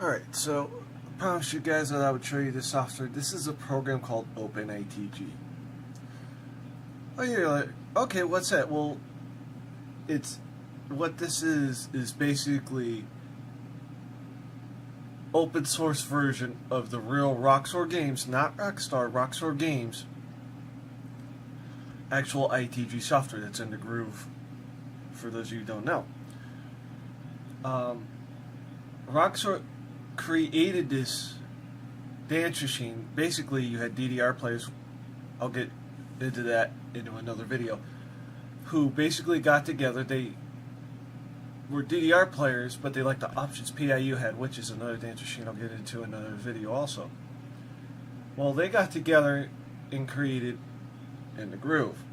Alright, so I promised you guys that I would show you this software. This is a program called OpenITG. Oh, you're like, okay, what's that? Well, it's what this is basically open source version of the real Roxor games, not Rockstar, Roxor games. Actual ITG software that's in the Groove, for those of you who don't know. Roxor created this dance machine. Basically, you had DDR players, I'll get into that into another video, who basically got together. They were DDR players, but they liked the options PIU had, which is another dance machine I'll get into another video also. Well, they got together and created In the Groove.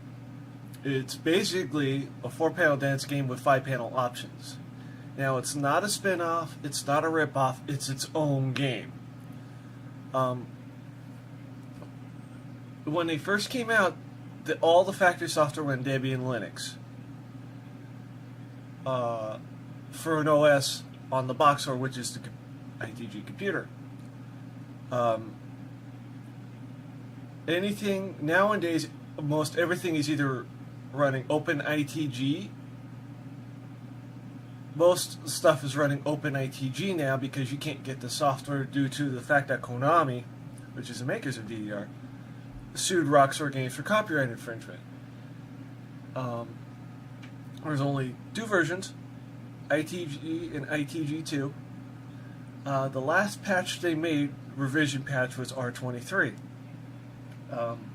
It's basically a 4-panel dance game with 5-panel options. Now, it's not a spin-off, it's not a rip-off, it's its own game. When they first came out, all the factory software went Debian Linux for an OS on the Boxer, which is the ITG computer. Anything nowadays, most everything is either running OpenITG. Most stuff is running OpenITG now because you can't get the software due to the fact that Konami, which is the makers of DDR, sued Roxor Games for copyright infringement. There's only two versions, ITG and ITG2. The last patch they made, revision patch, was R23.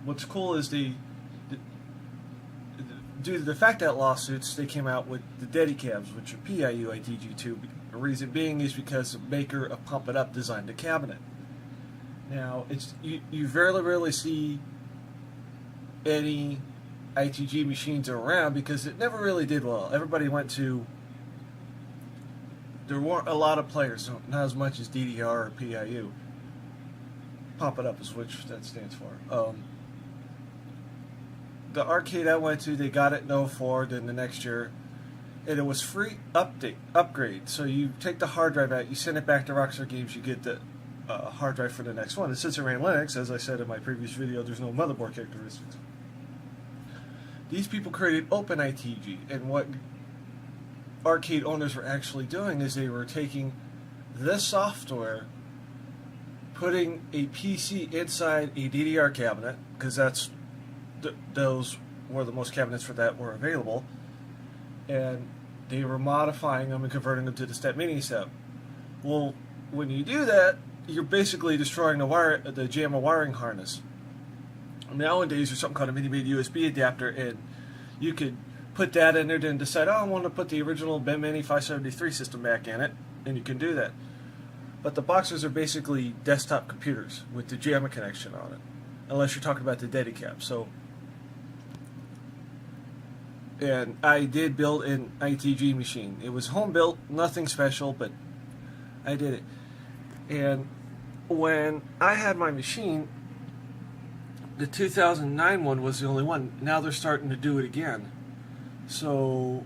What's cool is due to the fact that lawsuits, they came out with the Dedicabs, which are PIU ITG2. The reason being is because the maker of Pump It Up designed the cabinet. Now, you very rarely see any ITG machines around because it never really did well. Everybody went to... There weren't a lot of players, not as much as DDR or PIU. Pump It Up is which that stands for. The arcade I went to, they got it in 04, then the next year, and it was free upgrade. So you take the hard drive out, you send it back to Roxor Games, you get the hard drive for the next one. And since it ran Linux, as I said in my previous video, there's no motherboard characteristics. These people created OpenITG, and what arcade owners were actually doing is they were taking this software, putting a PC inside a DDR cabinet, because those were the most cabinets for that were available, and they were modifying them and converting them to the Step Mini step. Well, when you do that, you're basically destroying the JAMA wiring harness. Nowadays, there's something called a mini-made USB adapter, and you could put that in there, then decide, oh, I want to put the original Ben Mini 573 system back in it, and you can do that. But the Boxers are basically desktop computers with the JAMA connection on it, unless you're talking about the Dedicab. So, and I did build an ITG machine. It was home built, nothing special, but I did it. And when I had my machine, the 2009 one was the only one. Now they're starting to do it again. So,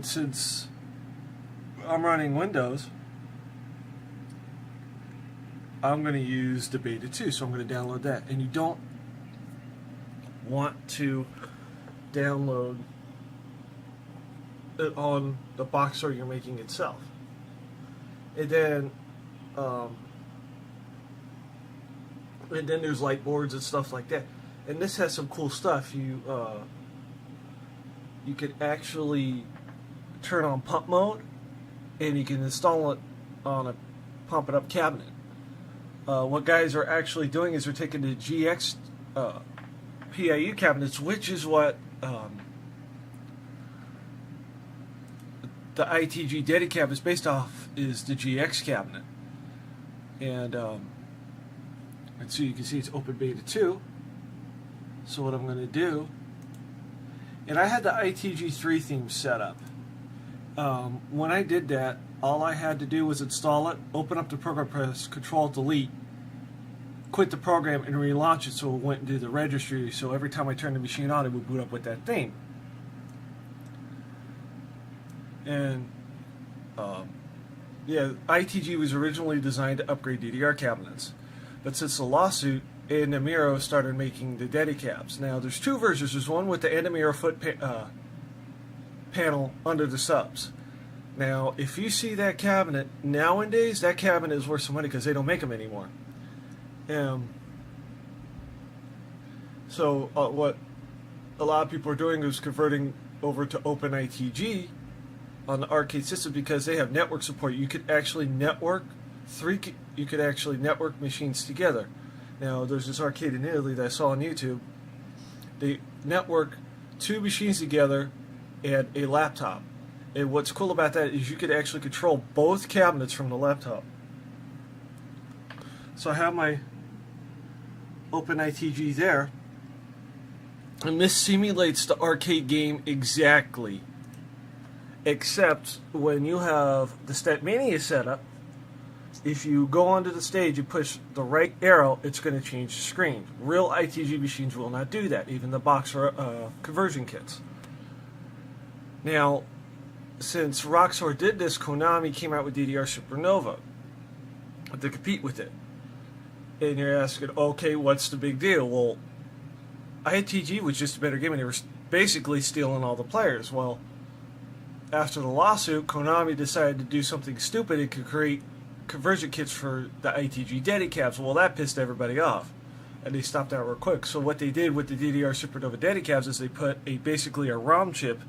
since I'm running Windows, I'm going to use the Beta 2, so I'm going to download that. And you don't want to download it on the Boxer you're making itself. And then there's light boards and stuff like that. And this has some cool stuff. You could actually turn on pump mode, and you can install it on a Pump It Up cabinet. What guys are actually doing is they're taking the GX PIU cabinets, which is what the ITG Dedicab is based off, is the GX cabinet. And so you can see it's Open Beta 2. So what I'm going to do, and I had the ITG3 theme set up. When I did that, all I had to do was install it, open up the program, press Control-Delete, quit the program, and relaunch it so it went into the registry, so every time I turned the machine on, it would boot up with that theme. And Yeah, ITG was originally designed to upgrade DDR cabinets, but since the lawsuit, Andamiro started making the Dedicabs. Now, there's two versions. There's one with the Andamiro foot panel under the subs. Now, if you see that cabinet nowadays, that cabinet is worth some money because they don't make them anymore. So what a lot of people are doing is converting over to OpenITG on the arcade system because they have network support. You could actually network machines together. Now, there's this arcade in Italy that I saw on YouTube. They network two machines together and a laptop. And what's cool about that is you could actually control both cabinets from the laptop. So I have my OpenITG there. And this simulates the arcade game exactly. Except when you have the Statmania setup, if you go onto the stage and push the right arrow, it's going to change the screen. Real ITG machines will not do that, even the Boxer conversion kits. Now, since Roxor did this, Konami came out with DDR Supernova to compete with it. And you're asking, okay, what's the big deal? Well, ITG was just a better game, and they were basically stealing all the players. Well, after the lawsuit, Konami decided to do something stupid. It could create conversion kits for the ITG Dedicabs. Well, that pissed everybody off, and they stopped that real quick. So what they did with the DDR Supernova Dedicabs is they put basically a ROM chip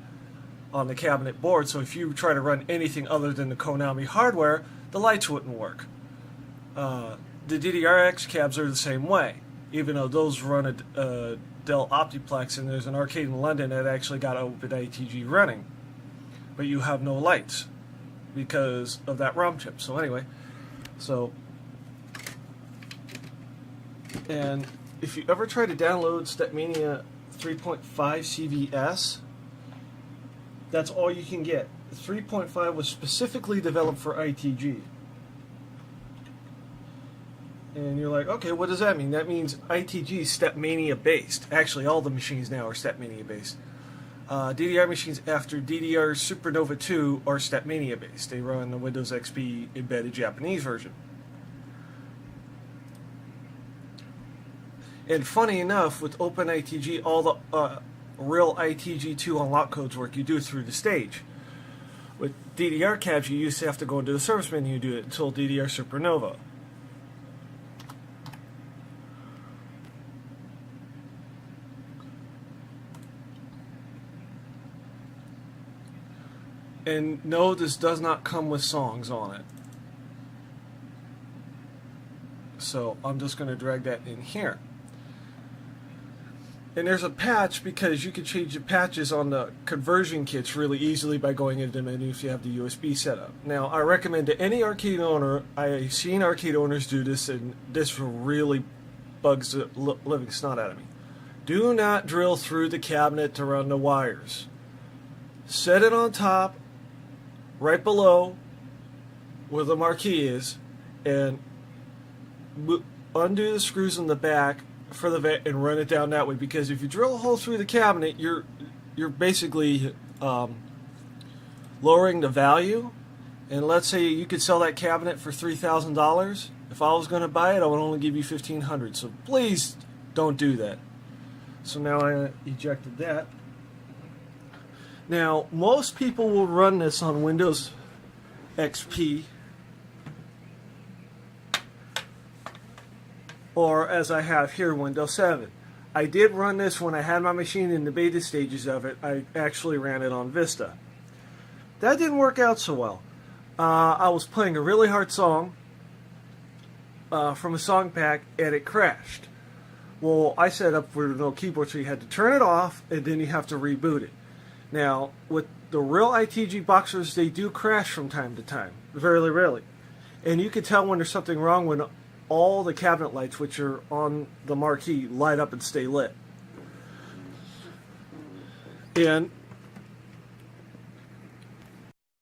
on the cabinet board, so if you try to run anything other than the Konami hardware, the lights wouldn't work. The DDRX cabs are the same way, even though those run a Dell Optiplex, and there's an arcade in London that actually got OpenITG running, but you have no lights because of that ROM chip. So anyway, and if you ever try to download Statmania 3.5 CVS, that's all you can get. 3.5 was specifically developed for ITG. And you're like, okay, what does that mean? That means ITG is Statmania based. Actually, all the machines now are Statmania based. DDR machines after DDR Supernova 2 are Statmania based. They run the Windows XP embedded Japanese version. And funny enough, with OpenITG, all the real ITG2 unlock codes work. You do it through the stage. With DDR cabs, you used to have to go into the service menu and do it until DDR Supernova. And no, this does not come with songs on it. So I'm just going to drag that in here. And there's a patch because you can change the patches on the conversion kits really easily by going into the menu if you have the USB setup. Now, I recommend to any arcade owner, I've seen arcade owners do this, and this really bugs the living snot out of me. Do not drill through the cabinet to run the wires. Set it on top, right below where the marquee is, and undo the screws in the back for the vent and run it down that way, because if you drill a hole through the cabinet, you're basically lowering the value. And let's say you could sell that cabinet for $3,000. If I was going to buy it, I would only give you $1,500. So please don't do that. So now I ejected that. Now, most people will run this on Windows XP, or as I have here, Windows 7. I did run this when I had my machine in the beta stages of it. I actually ran it on Vista. That didn't work out so well. I was playing a really hard song from a song pack, and it crashed. Well, I set up for no keyboard, so you had to turn it off, and then you have to reboot it. Now, with the real ITG Boxers, they do crash from time to time, very rarely. And you can tell when there's something wrong when all the cabinet lights, which are on the marquee, light up and stay lit. And